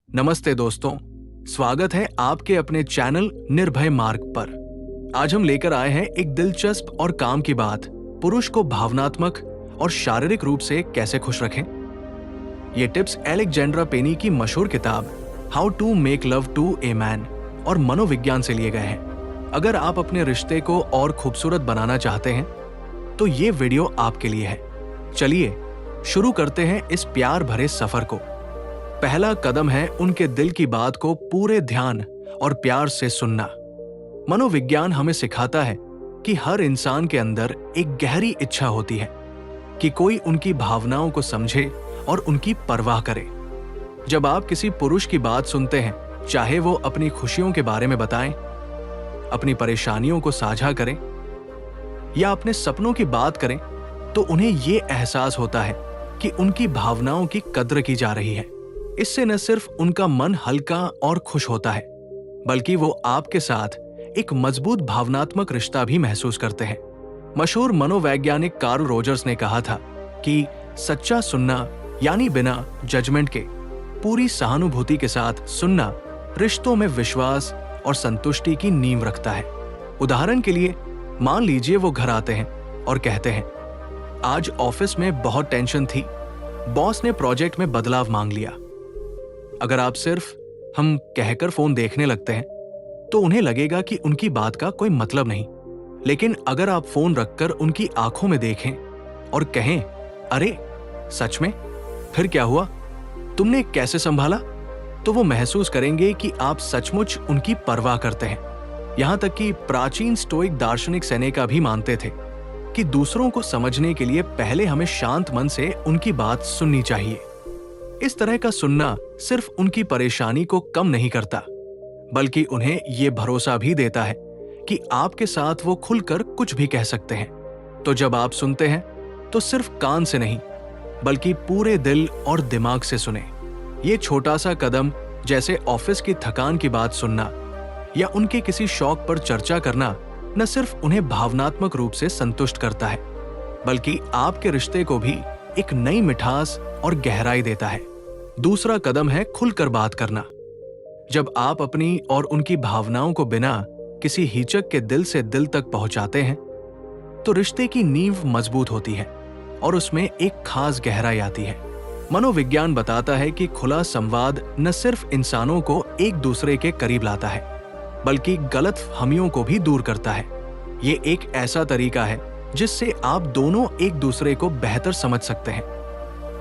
नमस्ते दोस्तों, स्वागत है आपके अपने चैनल निर्भय मार्ग पर। आज हम लेकर आए हैं एक दिलचस्प और काम की बात, पुरुष को भावनात्मक और शारीरिक रूप से कैसे खुश रखें। ये टिप्स एलेक्जेंड्रा पेनी की मशहूर किताब how to make love to a man और मनोविज्ञान से लिए गए हैं। अगर आप अपने रिश्ते को और खूबसूरत बनाना चाहते हैं तो ये वीडियो आपके लिए है। चलिए शुरू करते हैं इस प्यार भरे सफर को। पहला कदम है उनके दिल की बात को पूरे ध्यान और प्यार से सुनना। मनोविज्ञान हमें सिखाता है कि हर इंसान के अंदर एक गहरी इच्छा होती है कि कोई उनकी भावनाओं को समझे और उनकी परवाह करे। जब आप किसी पुरुष की बात सुनते हैं, चाहे वो अपनी खुशियों के बारे में बताएं, अपनी परेशानियों को साझा करें या अपने सपनों की बात करें, तो उन्हें ये एहसास होता है कि उनकी भावनाओं की कद्र की जा रही है। इससे न सिर्फ उनका मन हल्का और खुश होता है, बल्कि वो आपके साथ एक मजबूत भावनात्मक रिश्ता भी महसूस करते हैं। मशहूर मनोवैज्ञानिक कार्ल रोजर्स ने कहा था कि सच्चा सुनना यानी बिना जजमेंट के पूरी सहानुभूति के साथ सुनना रिश्तों में विश्वास और संतुष्टि की नींव रखता है। उदाहरण के लिए, मान लीजिए वो घर आते हैं और कहते हैं, आज ऑफिस में बहुत टेंशन थी, बॉस ने प्रोजेक्ट में बदलाव मांग लिया। अगर आप सिर्फ हम कहकर फोन देखने लगते हैं तो उन्हें लगेगा कि उनकी बात का कोई मतलब नहीं। लेकिन अगर आप फोन रखकर उनकी आंखों में देखें और कहें, अरे सच में, फिर क्या हुआ, तुमने कैसे संभाला, तो वो महसूस करेंगे कि आप सचमुच उनकी परवाह करते हैं। यहां तक कि प्राचीन स्टोइक दार्शनिक सेनेका भी मानते थे कि दूसरों को समझने के लिए पहले हमें शांत मन से उनकी बात सुननी चाहिए। इस तरह का सुनना सिर्फ उनकी परेशानी को कम नहीं करता, बल्कि उन्हें ये भरोसा भी देता है कि आपके साथ वो खुलकर कुछ भी कह सकते हैं। तो जब आप सुनते हैं तो सिर्फ कान से नहीं, बल्कि पूरे दिल और दिमाग से सुने। ये छोटा सा कदम, जैसे ऑफिस की थकान की बात सुनना या उनके किसी शौक पर चर्चा करना, न सिर्फ उन्हें भावनात्मक रूप से संतुष्ट करता है, बल्कि आपके रिश्ते को भी एक नई मिठास और गहराई देता है। दूसरा कदम है खुलकर बात करना। जब आप अपनी और उनकी भावनाओं को बिना किसी हिचक के दिल से दिल तक पहुंचाते हैं, तो रिश्ते की नींव मजबूत होती है और उसमें एक खास गहराई आती है। मनोविज्ञान बताता है कि खुला संवाद न सिर्फ इंसानों को एक दूसरे के करीब लाता है, बल्कि गलतफहमियों को भी दूर करता है। ये एक ऐसा तरीका है जिससे आप दोनों एक दूसरे को बेहतर समझ सकते हैं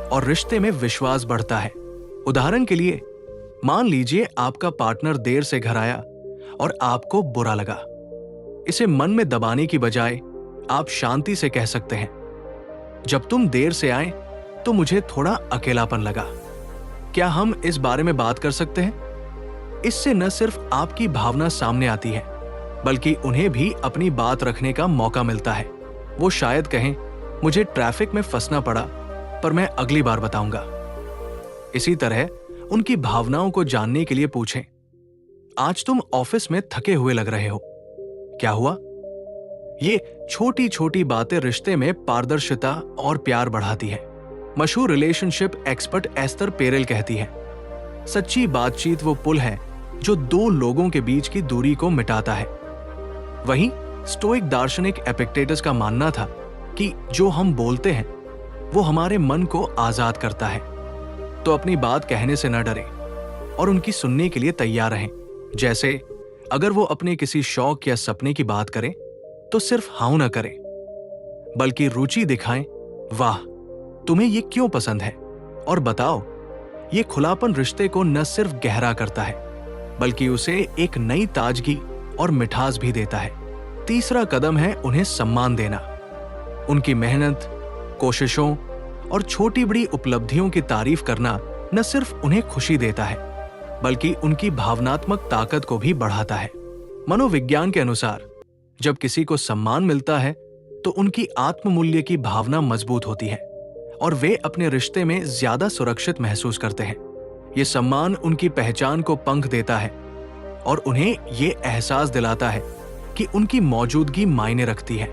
और रिश्ते में विश्वास बढ़ता है। उदाहरण के लिए, मान लीजिए आपका पार्टनर देर से घर आया और आपको बुरा लगा। इसे मन में दबाने की बजाय आप शांति से कह सकते हैं, जब तुम देर से आए तो मुझे थोड़ा अकेलापन लगा, क्या हम इस बारे में बात कर सकते हैं। इससे न सिर्फ आपकी भावना सामने आती है, बल्कि उन्हें भी अपनी बात रखने का मौका मिलता है। वो शायद कहें, मुझे ट्रैफिक में फंसना पड़ा, पर मैं अगली बार बताऊंगा। इसी तरह उनकी भावनाओं को जानने के लिए पूछें, आज तुम ऑफिस में थके हुए लग रहे हो, क्या हुआ। ये छोटी छोटी बातें रिश्ते में पारदर्शिता और प्यार बढ़ाती है। मशहूर रिलेशनशिप एक्सपर्ट एस्थर पेरेल कहती है, सच्ची बातचीत वो पुल है जो दो लोगों के बीच की दूरी को मिटाता है। वहीं स्टोइक दार्शनिक एपिक्टेटस का मानना था कि जो हम बोलते हैं वो हमारे मन को आजाद करता है। तो अपनी बात कहने से न डरें और उनकी सुनने के लिए तैयार रहें। जैसे अगर वो अपने किसी शौक या सपने की बात करें तो सिर्फ हाँ न करें, बल्कि रुचि दिखाएं, वाह तुम्हें ये क्यों पसंद है, और बताओ। ये खुलापन रिश्ते को न सिर्फ गहरा करता है, बल्कि उसे एक नई ताजगी और मिठास भी देता है। तीसरा कदम है उन्हें सम्मान देना। उनकी मेहनत, कोशिशों और छोटी बड़ी उपलब्धियों की तारीफ करना न सिर्फ उन्हें खुशी देता है, बल्कि उनकी भावनात्मक ताकत को भी बढ़ाता है। मनोविज्ञान के अनुसार जब किसी को सम्मान मिलता है तो उनकी आत्ममूल्य की भावना मजबूत होती है और वे अपने रिश्ते में ज्यादा सुरक्षित महसूस करते हैं। ये सम्मान उनकी पहचान को पंख देता है और उन्हें ये एहसास दिलाता है कि उनकी मौजूदगी मायने रखती है।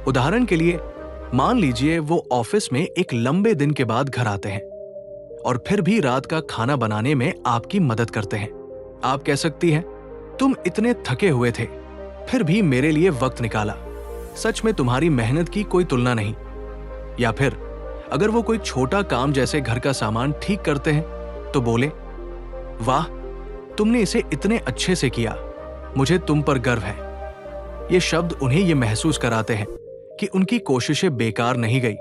उदाहरण के लिए, मान लीजिए वो ऑफिस में एक लंबे दिन के बाद घर आते हैं और फिर भी रात का खाना बनाने में आपकी मदद करते हैं। आप कह सकती हैं, तुम इतने थके हुए थे, फिर भी मेरे लिए वक्त निकाला। सच में तुम्हारी मेहनत की कोई तुलना नहीं। या फिर अगर वो कोई छोटा काम जैसे घर का सामान ठीक करते हैं तो बोले, वाह, तुमने इसे इतने अच्छे से किया, मुझे तुम पर गर्व है। ये शब्द उन्हें ये महसूस कराते हैं कि उनकी कोशिशें बेकार नहीं गई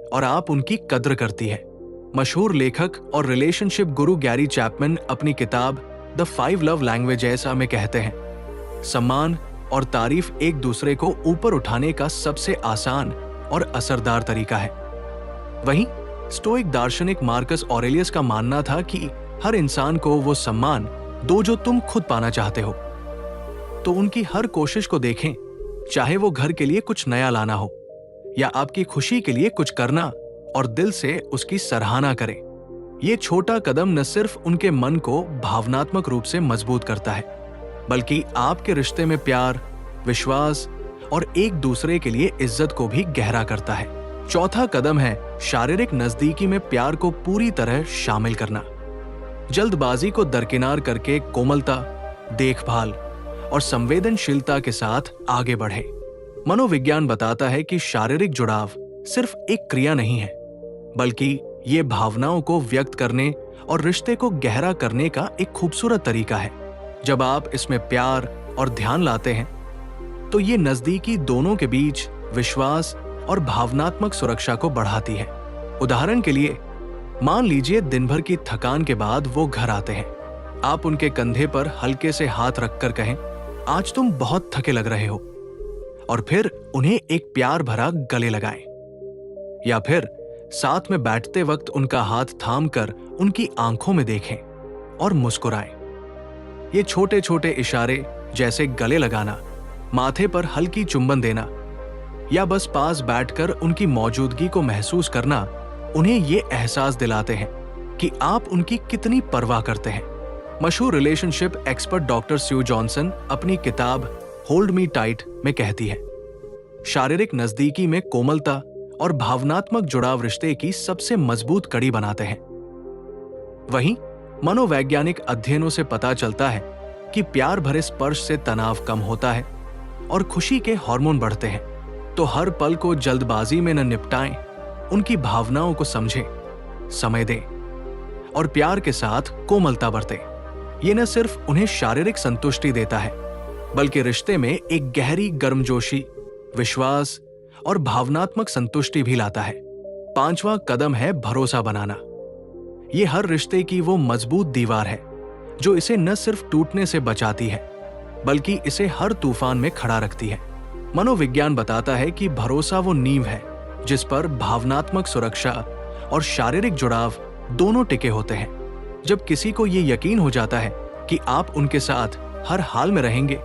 और आप उनकी कद्र करती है। मशहूर लेखक और रिलेशनशिप गुरु गैरी चैपमैन अपनी किताब द 5 लव लैंग्वेजेस में कहते हैं, सम्मान और तारीफ एक दूसरे को ऊपर उठाने का सबसे आसान और असरदार तरीका है। वहीं स्टोइक दार्शनिक मार्कस ऑरेलियस का मानना था कि हर इंसान को वो सम्मान दो जो तुम खुद पाना चाहते हो। तो उनकी हर कोशिश को देखें, चाहे वो घर के लिए कुछ नया लाना हो या आपकी खुशी के लिए कुछ करना, और दिल से उसकी सराहना करें। ये छोटा कदम न सिर्फ उनके मन को भावनात्मक रूप से मजबूत करता है, बल्कि आपके रिश्ते में प्यार, विश्वास और एक दूसरे के लिए इज्जत को भी गहरा करता है। चौथा कदम है शारीरिक नजदीकी में प्यार को पूरी तरह शामिल करना। जल्दबाजी को दरकिनार करके कोमलता, देखभाल और संवेदनशीलता के साथ आगे बढ़े। मनोविज्ञान बताता है कि शारीरिक जुड़ाव सिर्फ एक क्रिया नहीं है, बल्कि ये भावनाओं को व्यक्त करने और रिश्ते को गहरा करने का एक खूबसूरत तरीका है। जब आप इसमें प्यार और ध्यान लाते हैं तो ये नजदीकी दोनों के बीच विश्वास और भावनात्मक सुरक्षा को बढ़ाती है। उदाहरण के लिए, मान लीजिए दिन भर की थकान के बाद वो घर आते हैं। आप उनके कंधे पर हल्के से हाथ रखकर कहें, आज तुम बहुत थके लग रहे हो, और फिर उन्हें एक प्यार भरा गले लगाएं। या फिर साथ में बैठते वक्त उनका हाथ थामकर उनकी आंखों में देखें और मुस्कुराएं। ये छोटे छोटे इशारे जैसे गले लगाना, माथे पर हल्की चुंबन देना या बस पास बैठकर उनकी मौजूदगी को महसूस करना, उन्हें ये एहसास दिलाते हैं कि आप उनकी कितनी परवाह करते हैं। मशहूर रिलेशनशिप एक्सपर्ट डॉक्टर स्यू जॉनसन अपनी किताब होल्ड मी टाइट में कहती है, शारीरिक नजदीकी में कोमलता और भावनात्मक जुड़ाव रिश्ते की सबसे मजबूत कड़ी बनाते हैं। वहीं मनोवैज्ञानिक अध्ययनों से पता चलता है कि प्यार भरे स्पर्श से तनाव कम होता है और खुशी के हार्मोन बढ़ते हैं। तो हर पल को जल्दबाजी में न निपटाएं, उनकी भावनाओं को समझें, समय दें और प्यार के साथ कोमलता बरतें। ये न सिर्फ उन्हें शारीरिक संतुष्टि देता है, बल्कि रिश्ते में एक गहरी गर्मजोशी, विश्वास और भावनात्मक संतुष्टि भी लाता है। पांचवा कदम है भरोसा बनाना। ये हर रिश्ते की वो मजबूत दीवार है जो इसे न सिर्फ टूटने से बचाती है, बल्कि इसे हर तूफान में खड़ा रखती है। मनोविज्ञान बताता है कि भरोसा वो नींव है जिस पर भावनात्मक सुरक्षा और शारीरिक जुड़ाव दोनों टिके होते हैं। जब किसी को ये यकीन हो जाता है कि आप उनके साथ हर हाल में रहेंगे,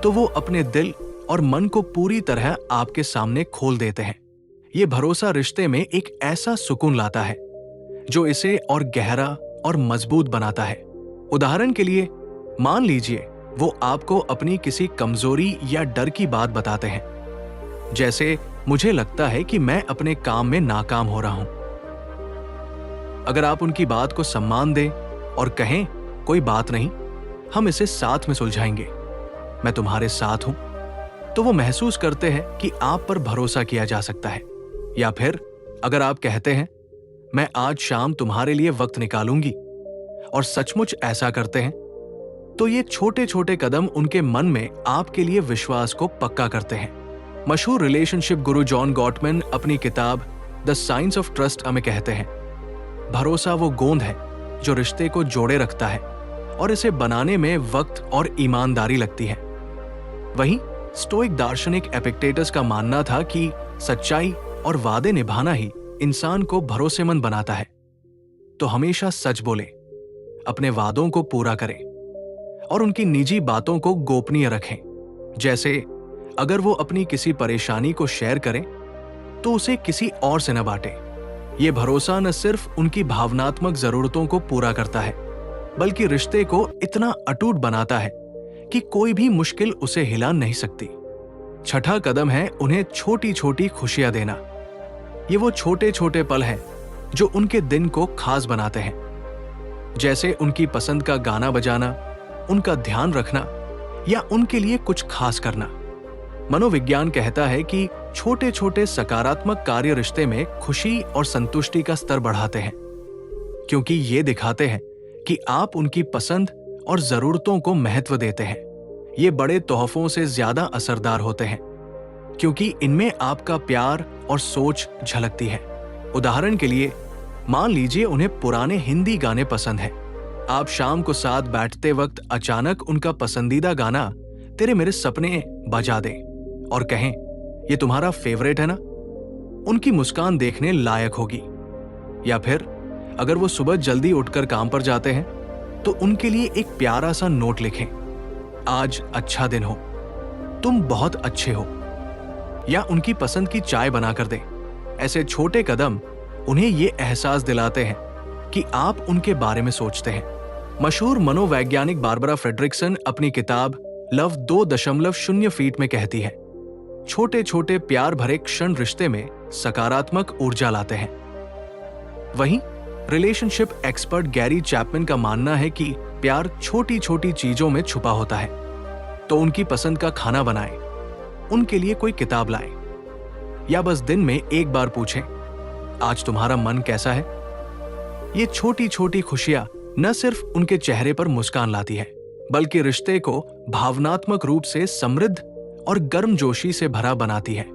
तो वो अपने दिल और मन को पूरी तरह आपके सामने खोल देते हैं। ये भरोसा रिश्ते में एक ऐसा सुकून लाता है जो इसे और गहरा और मजबूत बनाता है। उदाहरण के लिए, मान लीजिए वो आपको अपनी किसी कमजोरी या डर की बात बताते हैं, जैसे मुझे लगता है कि मैं अपने काम में नाकाम हो रहा हूं। अगर आप उनकी बात को सम्मान दें और कहें, कोई बात नहीं, हम इसे साथ में सुलझाएंगे, मैं तुम्हारे साथ हूं, तो वो महसूस करते हैं कि आप पर भरोसा किया जा सकता है। या फिर अगर आप कहते हैं, मैं आज शाम तुम्हारे लिए वक्त निकालूंगी, और सचमुच ऐसा करते हैं, तो ये छोटे छोटे कदम उनके मन में आपके लिए विश्वास को पक्का करते हैं। मशहूर रिलेशनशिप गुरु जॉन गॉटमैन अपनी किताब द साइंस ऑफ ट्रस्ट में कहते हैं, भरोसा वो गोंद है जो रिश्ते को जोड़े रखता है और इसे बनाने में वक्त और ईमानदारी लगती है। वहीं स्टोइक दार्शनिक एपिक्टेटस का मानना था कि सच्चाई और वादे निभाना ही इंसान को भरोसेमंद बनाता है। तो हमेशा सच बोले, अपने वादों को पूरा करें और उनकी निजी बातों को गोपनीय रखें। जैसे अगर वो अपनी किसी परेशानी को शेयर करें तो उसे किसी और से न बांटे। ये भरोसा न सिर्फ उनकी भावनात्मक जरूरतों को पूरा करता है, बल्कि रिश्ते को इतना अटूट बनाता है कि कोई भी मुश्किल उसे हिला नहीं सकती। छठा कदम है उन्हें छोटी छोटी खुशियां देना। ये वो छोटे छोटे पल हैं जो उनके दिन को खास बनाते हैं, जैसे उनकी पसंद का गाना बजाना, उनका ध्यान रखना या उनके लिए कुछ खास करना। मनोविज्ञान कहता है कि छोटे छोटे सकारात्मक कार्य रिश्ते में खुशी और संतुष्टि का स्तर बढ़ाते हैं, क्योंकि ये दिखाते हैं कि आप उनकी पसंद और जरूरतों को महत्व देते हैं। ये बड़े तोहफों से ज्यादा असरदार होते हैं, क्योंकि इनमें आपका प्यार और सोच झलकती है। उदाहरण के लिए, मान लीजिए उन्हें पुराने हिंदी गाने पसंद हैं। आप शाम को साथ बैठते वक्त अचानक उनका पसंदीदा गाना तेरे मेरे सपने बजा दें और कहें, ये तुम्हारा फेवरेट है ना? उनकी मुस्कान देखने लायक होगी। या फिर अगर वो सुबह जल्दी उठकर काम पर जाते हैं तो उनके लिए एक प्यारा सा नोट लिखें, आज अच्छा दिन हो, तुम बहुत अच्छे हो, या उनकी पसंद की चाय बनाकर दें। ऐसे छोटे कदम उन्हें ये एहसास दिलाते हैं कि आप उनके बारे में सोचते हैं। मशहूर मनोवैज्ञानिक बारबरा फ्रेडरिक्सन अपनी किताब लव 2.0 फीट में कहती है, छोटे छोटे प्यार भरे क्षण रिश्ते में सकारात्मक ऊर्जा लाते हैं। वहीं रिलेशनशिप एक्सपर्ट गैरी चैपमैन का मानना है कि प्यार छोटी छोटी चीजों में छुपा होता है। तो उनकी पसंद का खाना बनाएं, उनके लिए कोई किताब लाएं, या बस दिन में एक बार पूछें, आज तुम्हारा मन कैसा है? ये छोटी छोटी खुशियां न सिर्फ उनके चेहरे पर मुस्कान लाती है, बल्कि रिश्ते को भावनात्मक रूप से समृद्ध और गर्मजोशी से भरा बनाती है।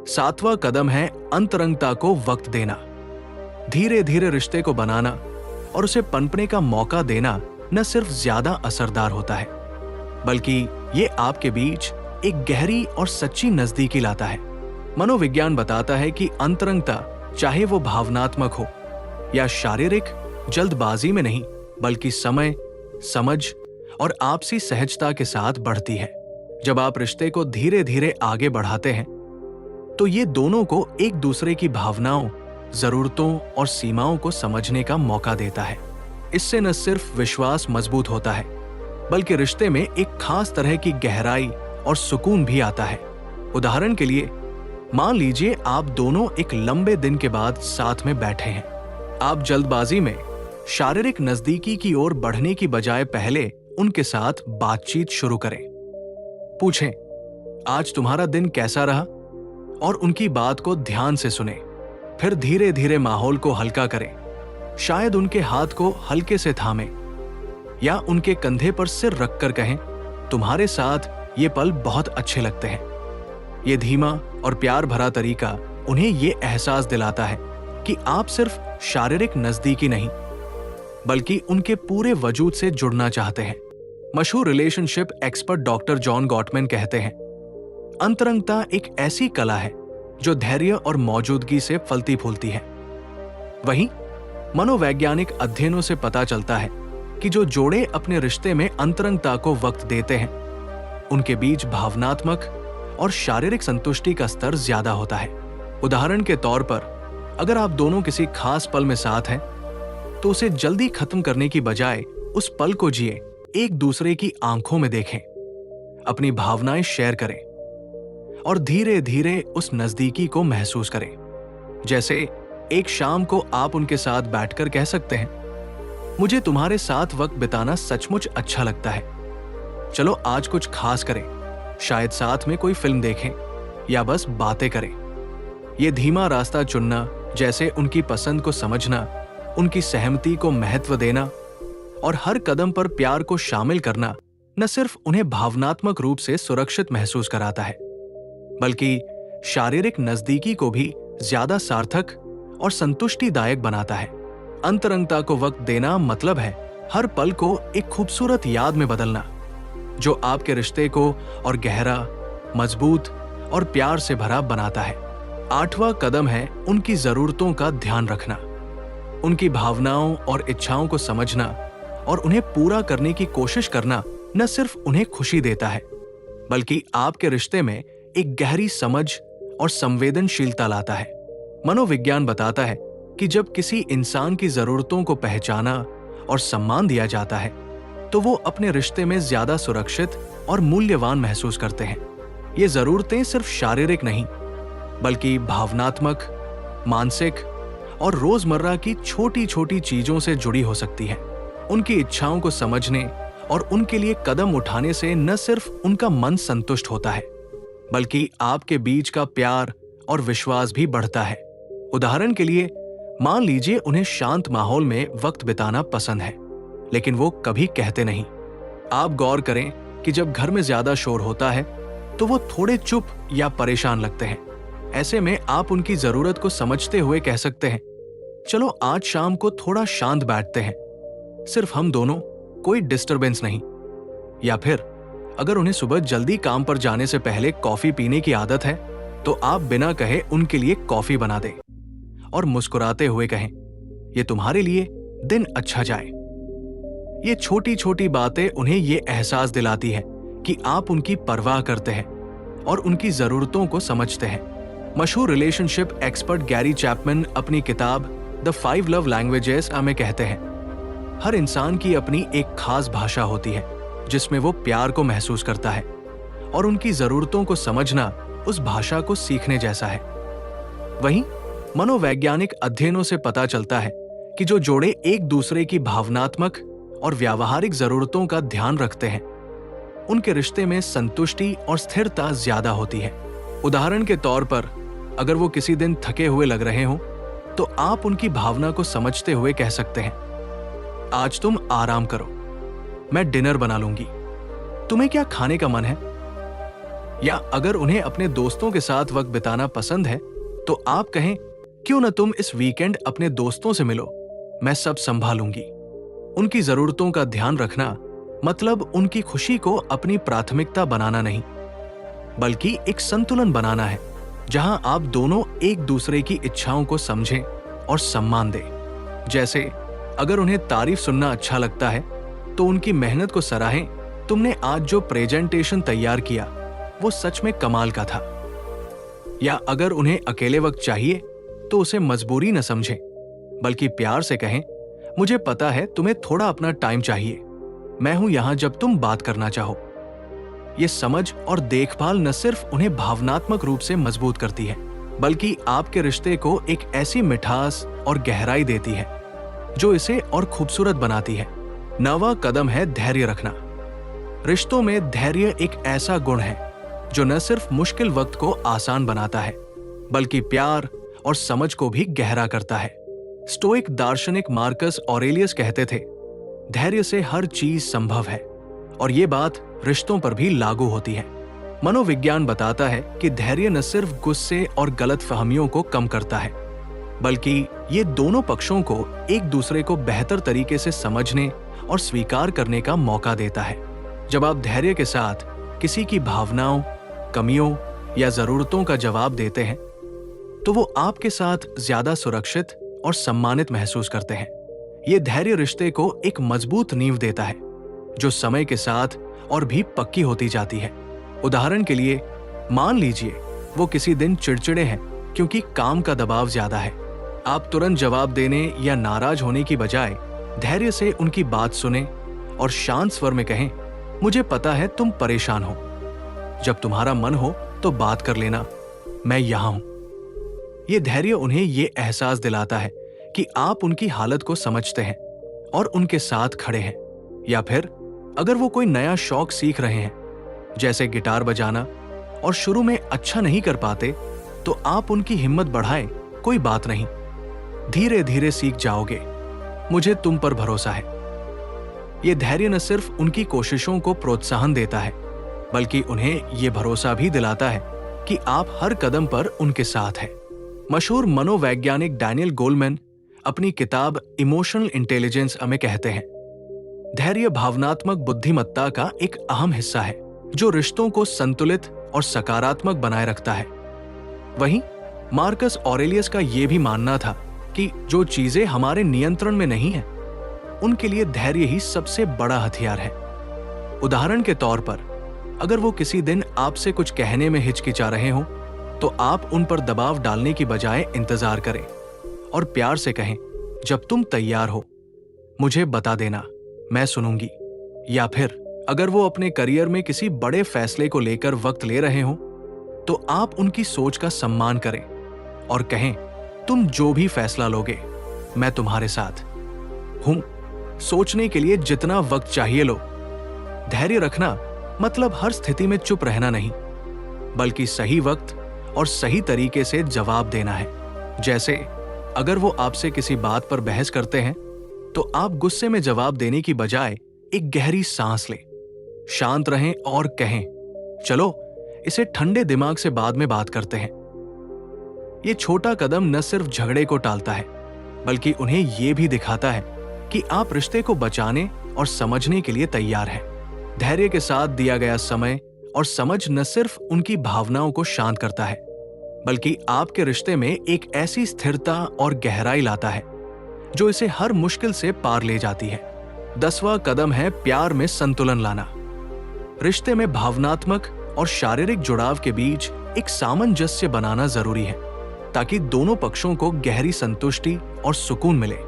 7वां कदम है अंतरंगता को वक्त देना। धीरे धीरे रिश्ते को बनाना और उसे पनपने का मौका देना न सिर्फ ज्यादा असरदार होता है, बल्कि ये आपके बीच एक गहरी और सच्ची नजदीकी लाता है। मनोविज्ञान बताता है कि अंतरंगता, चाहे वो भावनात्मक हो या शारीरिक, जल्दबाजी में नहीं बल्कि समय, समझ और आपसी सहजता के साथ बढ़ती है। जब आप रिश्ते को धीरे धीरे आगे बढ़ाते हैं तो ये दोनों को एक दूसरे की भावनाओं, जरूरतों और सीमाओं को समझने का मौका देता है। इससे न सिर्फ विश्वास मजबूत होता है, बल्कि रिश्ते में एक खास तरह की गहराई और सुकून भी आता है। उदाहरण के लिए, मान लीजिए आप दोनों एक लंबे दिन के बाद साथ में बैठे हैं। आप जल्दबाजी में शारीरिक नजदीकी की ओर बढ़ने की बजाय पहले उनके साथ बातचीत शुरू करें। पूछें, आज तुम्हारा दिन कैसा रहा? और उनकी बात को ध्यान से सुने। फिर धीरे धीरे माहौल को हल्का करें। शायद उनके हाथ को हल्के से थामें या उनके कंधे पर सिर रखकर कहें, तुम्हारे साथ ये पल बहुत अच्छे लगते हैं। ये धीमा और प्यार भरा तरीका उन्हें ये एहसास दिलाता है कि आप सिर्फ शारीरिक नजदीकी नहीं, बल्कि उनके पूरे वजूद से जुड़ना चाहते हैं। मशहूर relationship expert doctor John Gottmann कहते हैं, अंतरंगता एक ऐसी कला है जो धैर्य और मौजूदगी से फलती फूलती है। वहीं मनोवैज्ञानिक अध्ययनों से पता चलता है कि जो जोड़े अपने रिश्ते में अंतरंगता को वक्त देते हैं, उनके बीच भावनात्मक और शारीरिक संतुष्टि का स्तर ज्यादा होता है। उदाहरण के तौर पर, अगर आप दोनों किसी खास पल में साथ हैं, तो उसे जल्दी खत्म करने की बजाय उस पल को जिए, एक दूसरे की आंखों में देखें, अपनी भावनाएं शेयर करें और धीरे धीरे उस नजदीकी को महसूस करें। जैसे एक शाम को आप उनके साथ बैठकर कह सकते हैं, मुझे तुम्हारे साथ वक्त बिताना सचमुच अच्छा लगता है, चलो आज कुछ खास करें, शायद साथ में कोई फिल्म देखें या बस बातें करें। ये धीमा रास्ता चुनना, जैसे उनकी पसंद को समझना, उनकी सहमति को महत्व देना और हर कदम पर प्यार को शामिल करना, न सिर्फ उन्हें भावनात्मक रूप से सुरक्षित महसूस कराता है, बल्कि शारीरिक नजदीकी को भी ज्यादा सार्थक और संतुष्टिदायक बनाता है। अंतरंगता को वक्त देना मतलब है हर पल को एक खूबसूरत याद में बदलना, जो आपके रिश्ते को और गहरा, मजबूत और प्यार से भरा बनाता है। 8वां कदम है उनकी जरूरतों का ध्यान रखना। उनकी भावनाओं और इच्छाओं को समझना और उन्हें पूरा करने की कोशिश करना न सिर्फ उन्हें खुशी देता है, बल्कि आपके रिश्ते में एक गहरी समझ और संवेदनशीलता लाता है। मनोविज्ञान बताता है कि जब किसी इंसान की जरूरतों को पहचाना और सम्मान दिया जाता है, तो वो अपने रिश्ते में ज्यादा सुरक्षित और मूल्यवान महसूस करते हैं। ये जरूरतें सिर्फ शारीरिक नहीं, बल्कि भावनात्मक, मानसिक और रोजमर्रा की छोटी छोटी चीजों से जुड़ी हो सकती है। उनकी इच्छाओं को समझने और उनके लिए कदम उठाने से न सिर्फ उनका मन संतुष्ट होता है, बल्कि आपके बीच का प्यार और विश्वास भी बढ़ता है। उदाहरण के लिए, मान लीजिए उन्हें शांत माहौल में वक्त बिताना पसंद है, लेकिन वो कभी कहते नहीं। आप गौर करें कि जब घर में ज्यादा शोर होता है तो वो थोड़े चुप या परेशान लगते हैं। ऐसे में आप उनकी जरूरत को समझते हुए कह सकते हैं, चलो आज शाम को थोड़ा शांत बैठते हैं, सिर्फ हम दोनों, कोई डिस्टरबेंस नहीं। या फिर अगर उन्हें सुबह जल्दी काम पर जाने से पहले कॉफी पीने की आदत है तो आप बिना कहे उनके लिए कॉफी बना दें और मुस्कुराते हुए कहें, ये तुम्हारे लिए दिन अच्छा जाए। ये छोटी छोटी बातें उन्हें ये एहसास दिलाती है कि आप उनकी परवाह करते हैं और उनकी जरूरतों को समझते हैं। मशहूर रिलेशनशिप एक्सपर्ट गैरी चैपमैन अपनी किताब द 5 लव लैंग्वेजेस में कहते हैं, हर इंसान की अपनी एक खास भाषा होती है जिसमें वो प्यार को महसूस करता है, और उनकी जरूरतों को समझना उस भाषा को सीखने जैसा है। वहीं मनोवैज्ञानिक अध्ययनों से पता चलता है कि जो जोड़े एक दूसरे की भावनात्मक और व्यावहारिक जरूरतों का ध्यान रखते हैं, उनके रिश्ते में संतुष्टि और स्थिरता ज्यादा होती है। उदाहरण के तौर पर, अगर वो किसी दिन थके हुए लग रहे हो तो आप उनकी भावना को समझते हुए कह सकते हैं, आज तुम आराम करो, मैं डिनर बना लूंगी, तुम्हें क्या खाने का मन है? या अगर उन्हें अपने दोस्तों के साथ वक्त बिताना पसंद है तो आप कहें, क्यों न तुम इस वीकेंड अपने दोस्तों से मिलो, मैं सब संभालूंगी। उनकी जरूरतों का ध्यान रखना मतलब उनकी खुशी को अपनी प्राथमिकता बनाना नहीं, बल्कि एक संतुलन बनाना है जहां आप दोनों एक दूसरे की इच्छाओं को समझें और सम्मान दें। जैसे अगर उन्हें तारीफ सुनना अच्छा लगता है तो उनकी मेहनत को सराहें, तुमने आज जो प्रेजेंटेशन तैयार किया वो सच में कमाल का था। या अगर उन्हें अकेले वक्त चाहिए तो उसे मजबूरी न समझें, बल्कि प्यार से कहें, मुझे पता है तुम्हें थोड़ा अपना टाइम चाहिए, मैं हूं यहां जब तुम बात करना चाहो। ये समझ और देखभाल न सिर्फ उन्हें भावनात्मक रूप से मजबूत करती है, बल्कि आपके रिश्ते को एक ऐसी मिठास और गहराई देती है जो इसे और खूबसूरत बनाती है। 9वां कदम है धैर्य रखना। रिश्तों में धैर्य एक ऐसा गुण है जो न सिर्फ मुश्किल वक्त को आसान बनाता है, बल्कि प्यार और समझ को भी गहरा करता है। स्टोइक दार्शनिक मार्कस ऑरेलियस कहते थे, धैर्य से हर चीज संभव है, और ये बात रिश्तों पर भी लागू होती है। मनोविज्ञान बताता है कि धैर्य न सिर्फ गुस्से और गलतफहमियों को कम करता है, बल्कि ये दोनों पक्षों को एक दूसरे को बेहतर तरीके से समझने और स्वीकार करने का मौका देता है। जब आप धैर्य के साथ किसी की भावनाओं, कमियों या जरूरतों का जवाब देते हैं तो वो आपके साथ ज्यादा सुरक्षित और सम्मानित महसूस करते हैं। ये धैर्य रिश्ते को एक मजबूत नींव देता है जो समय के साथ और भी पक्की होती जाती है। उदाहरण के लिए, मान लीजिए वो किसी दिन चिड़चिड़े हैं क्योंकि काम का दबाव ज्यादा है। आप तुरंत जवाब देने या नाराज होने की बजाय धैर्य से उनकी बात सुने और शांत स्वर में कहें, मुझे पता है तुम परेशान हो, जब तुम्हारा मन हो तो बात कर लेना, मैं यहां हूं। ये धैर्य उन्हें ये एहसास दिलाता है कि आप उनकी हालत को समझते हैं और उनके साथ खड़े हैं। या फिर अगर वो कोई नया शौक सीख रहे हैं, जैसे गिटार बजाना, और शुरू में अच्छा नहीं कर पाते, तो आप उनकी हिम्मत बढ़ाएं, कोई बात नहीं, धीरे धीरे सीख जाओगे, मुझे तुम पर भरोसा है। ये धैर्य न सिर्फ उनकी कोशिशों को प्रोत्साहन देता है, बल्कि उन्हें ये भरोसा भी दिलाता है कि आप हर कदम पर उनके साथ हैं। मशहूर मनोवैज्ञानिक डैनियल गोलमैन अपनी किताब इमोशनल इंटेलिजेंस में कहते हैं, धैर्य भावनात्मक बुद्धिमत्ता का एक अहम हिस्सा है जो रिश्तों को संतुलित और सकारात्मक बनाए रखता है। वहीं मार्कस ऑरेलियस का यह भी मानना था कि जो चीजें हमारे नियंत्रण में नहीं हैं, उनके लिए धैर्य ही सबसे बड़ा हथियार है। उदाहरण के तौर पर, अगर वो किसी दिन आपसे कुछ कहने में हिचकिचा रहे हो तो आप उन पर दबाव डालने की बजाय इंतजार करें और प्यार से कहें, जब तुम तैयार हो मुझे बता देना, मैं सुनूंगी। या फिर अगर वो अपने करियर में किसी बड़े फैसले को लेकर वक्त ले रहे हो तो आप उनकी सोच का सम्मान करें और कहें, तुम जो भी फैसला लोगे, मैं तुम्हारे साथ हूं। सोचने के लिए जितना वक्त चाहिए लो। धैर्य रखना मतलब हर स्थिति में चुप रहना नहीं, बल्कि सही वक्त और सही तरीके से जवाब देना है। जैसे अगर वो आपसे किसी बात पर बहस करते हैं, तो आप गुस्से में जवाब देने की बजाय एक गहरी सांस लें, शांत रहें और कहें, चलो इसे ठंडे दिमाग से बाद में बात करते हैं। ये छोटा कदम न सिर्फ झगड़े को टालता है, बल्कि उन्हें यह भी दिखाता है कि आप रिश्ते को बचाने और समझने के लिए तैयार हैं। धैर्य के साथ दिया गया समय और समझ न सिर्फ उनकी भावनाओं को शांत करता है, बल्कि आपके रिश्ते में एक ऐसी स्थिरता और गहराई लाता है जो इसे हर मुश्किल से पार ले जाती है। 10वां कदम है प्यार में संतुलन लाना। रिश्ते में भावनात्मक और शारीरिक जुड़ाव के बीच एक सामंजस्य बनाना जरूरी है, ताकि दोनों पक्षों को गहरी संतुष्टि और सुकून मिले।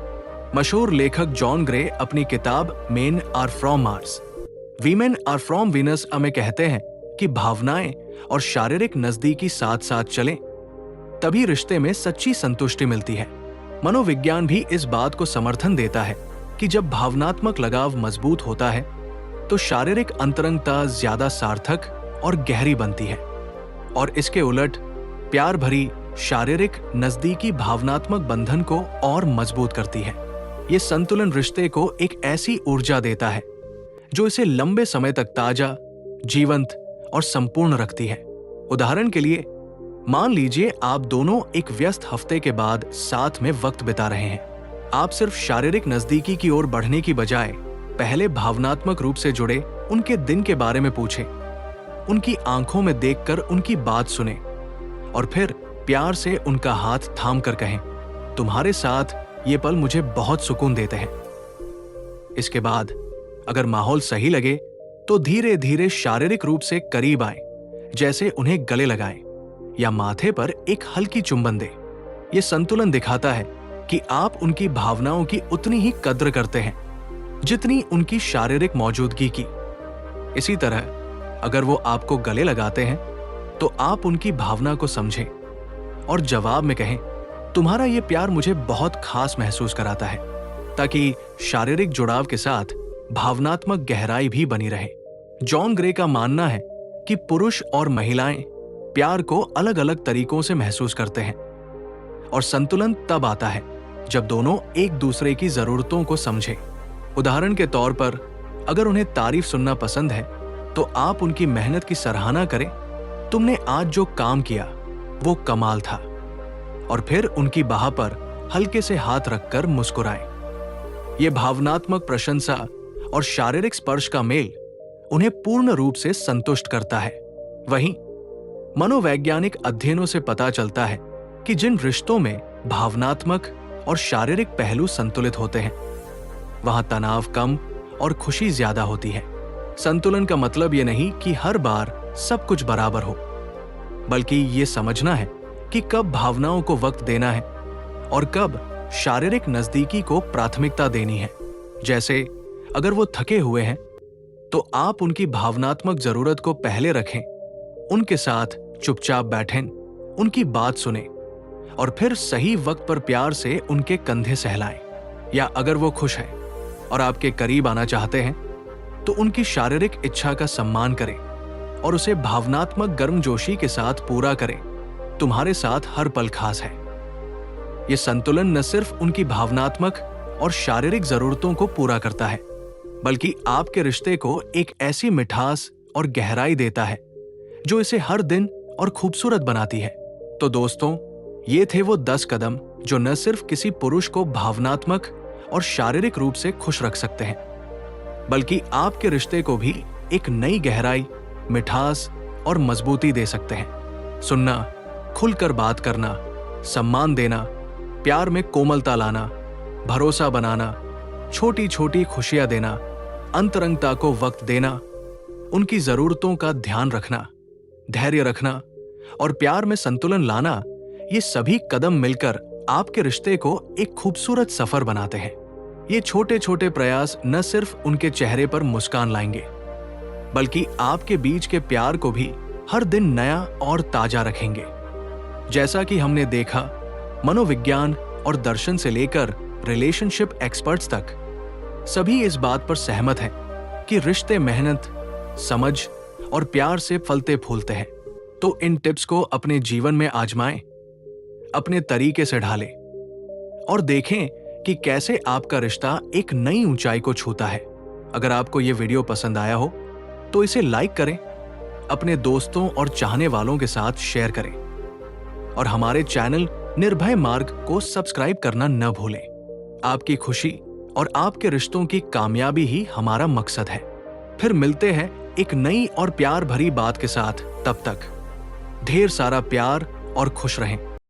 मशहूर लेखक जॉन ग्रे अपनी किताब men are from Mars, women are from Venus में कहते हैं कि भावनाएं और शारीरिक नजदीकी साथ साथ चलें, तभी रिश्ते में सच्ची संतुष्टि मिलती है। मनोविज्ञान भी इस बात को समर्थन देता है कि जब भावनात्मक लगाव मजबूत होता है, तो शारीरिक अंतरंगता ज्यादा सार्थक और गहरी बनती है, और इसके उलट प्यार भरी शारीरिक नजदीकी भावनात्मक बंधन को और मजबूत करती है। ये संतुलन रिश्ते को एक ऐसी ऊर्जा देता है जो इसे लंबे समय तक ताजा, जीवंत और संपूर्ण रखती है। उदाहरण के लिए, मान लीजिए आप दोनों एक व्यस्त हफ्ते के बाद साथ में वक्त बिता रहे हैं। आप सिर्फ शारीरिक नजदीकी की ओर बढ़ने की बजाय पहले भावनात्मक रूप से जुड़े उनके दिन के बारे में पूछें, उनकी आंखों में देखकर उनकी बात सुने, और फिर प्यार से उनका हाथ थाम कर कहें, तुम्हारे साथ ये पल मुझे बहुत सुकून देते हैं। इसके बाद अगर माहौल सही लगे, तो धीरे धीरे शारीरिक रूप से करीब आए, जैसे उन्हें गले लगाएं या माथे पर एक हल्की चुंबन दें। यह संतुलन दिखाता है कि आप उनकी भावनाओं की उतनी ही कद्र करते हैं जितनी उनकी शारीरिक मौजूदगी की। इसी तरह अगर वो आपको गले लगाते हैं, तो आप उनकी भावना को समझें और जवाब में कहें, तुम्हारा ये प्यार मुझे बहुत खास महसूस कराता है, ताकि शारीरिक जुड़ाव के साथ भावनात्मक गहराई भी बनी रहे। जॉन ग्रे का मानना है कि पुरुष और महिलाएं प्यार को अलग अलग तरीकों से महसूस करते हैं, और संतुलन तब आता है जब दोनों एक दूसरे की जरूरतों को समझें। उदाहरण के तौर पर, अगर उन्हें तारीफ सुनना पसंद है, तो आप उनकी मेहनत की सराहना करें, तुमने आज जो काम किया वो कमाल था, और फिर उनकी बाह पर हल्के से हाथ रखकर मुस्कुराएं। ये भावनात्मक प्रशंसा और शारीरिक स्पर्श का मेल उन्हें पूर्ण रूप से संतुष्ट करता है। वहीं मनोवैज्ञानिक अध्ययनों से पता चलता है कि जिन रिश्तों में भावनात्मक और शारीरिक पहलू संतुलित होते हैं, वहां तनाव कम और खुशी ज्यादा होती है। संतुलन का मतलब यह नहीं कि हर बार सब कुछ बराबर हो, बल्कि ये समझना है कि कब भावनाओं को वक्त देना है और कब शारीरिक नजदीकी को प्राथमिकता देनी है। जैसे अगर वो थके हुए हैं, तो आप उनकी भावनात्मक जरूरत को पहले रखें, उनके साथ चुपचाप बैठें, उनकी बात सुनें, और फिर सही वक्त पर प्यार से उनके कंधे सहलाएं। या अगर वो खुश है और आपके करीब आना चाहते हैं, तो उनकी शारीरिक इच्छा का सम्मान करें और उसे भावनात्मक गर्मजोशी के साथ पूरा करें, तुम्हारे साथ हर पल खास है। यह संतुलन न सिर्फ उनकी भावनात्मक और शारीरिक जरूरतों को पूरा करता है, बल्कि आपके रिश्ते को एक ऐसी मिठास और गहराई देता है जो इसे हर दिन और खूबसूरत बनाती है। तो दोस्तों, ये थे वो 10 कदम जो न सिर्फ किसी पुरुष को भावनात्मक और शारीरिक रूप से खुश रख सकते हैं, बल्कि आपके रिश्ते को भी एक नई गहराई, मिठास और मजबूती दे सकते हैं। सुनना, खुलकर बात करना, सम्मान देना, प्यार में कोमलता लाना, भरोसा बनाना, छोटी छोटी खुशियां देना, अंतरंगता को वक्त देना, उनकी जरूरतों का ध्यान रखना, धैर्य रखना और प्यार में संतुलन लाना, ये सभी कदम मिलकर आपके रिश्ते को एक खूबसूरत सफर बनाते हैं। ये छोटे छोटे प्रयास न सिर्फ उनके चेहरे पर मुस्कान लाएंगे, बल्कि आपके बीच के प्यार को भी हर दिन नया और ताजा रखेंगे। जैसा कि हमने देखा मनोविज्ञान और दर्शन से लेकर रिलेशनशिप एक्सपर्ट्स तक सभी इस बात पर सहमत हैं कि रिश्ते मेहनत, समझ और प्यार से फलते फूलते हैं। तो इन टिप्स को अपने जीवन में आजमाएं, अपने तरीके से ढालें और देखें कि कैसे आपका रिश्ता एक नई ऊंचाई को छूता है। अगर आपको यह वीडियो पसंद आया हो तो इसे लाइक करें, अपने दोस्तों और चाहने वालों के साथ शेयर करें और हमारे चैनल निर्भय मार्ग को सब्सक्राइब करना न भूलें। आपकी खुशी और आपके रिश्तों की कामयाबी ही हमारा मकसद है। फिर मिलते हैं एक नई और प्यार भरी बात के साथ। तब तक ढेर सारा प्यार और खुश रहें।